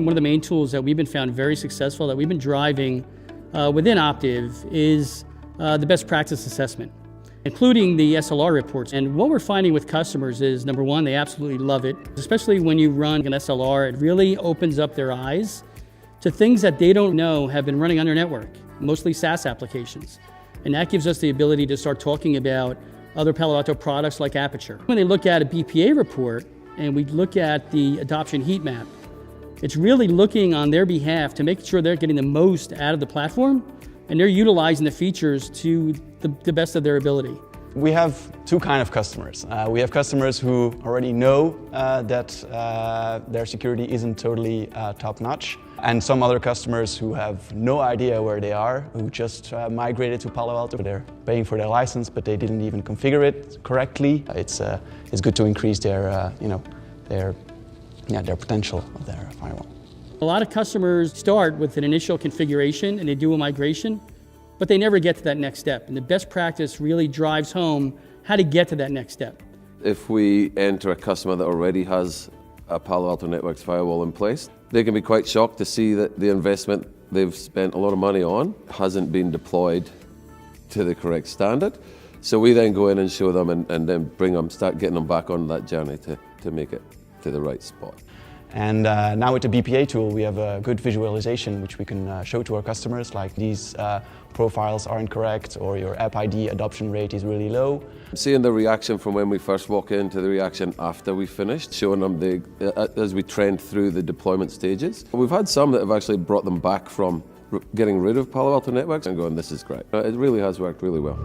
One of the main tools that we've been found very successful, that we've been driving within Optiv, is the best practice assessment, including the SLR reports. And what we're finding with customers is, number one, they absolutely love it. Especially when you run an SLR, it really opens up their eyes to things that they don't know have been running on their network, mostly SaaS applications. And that gives us the ability to start talking about other Palo Alto products like Aperture. When they look at a BPA report and we look at the adoption heat map, it's really looking on their behalf to make sure they're getting the most out of the platform and they're utilizing the features to the best of their ability. We have two kinds of customers. We have customers who already know that their security isn't totally top-notch, and some other customers who have no idea where they are, who just migrated to Palo Alto. They're paying for their license, but they didn't even configure it correctly. It's good to increase their potential of their firewall. A lot of customers start with an initial configuration and they do a migration, but they never get to that next step. And the best practice really drives home how to get to that next step. If we enter a customer that already has a Palo Alto Networks firewall in place, they can be quite shocked to see that the investment they've spent a lot of money on hasn't been deployed to the correct standard. So we then go in and show them and then bring them, start getting them back on that journey to make it to the right spot. And now with the BPA tool, we have a good visualization which we can show to our customers, like these profiles aren't correct or your app ID adoption rate is really low. Seeing the reaction from when we first walk in to the reaction after we finished, showing them as we trend through the deployment stages. We've had some that have actually brought them back from getting rid of Palo Alto Networks and going, this is great. It really has worked really well.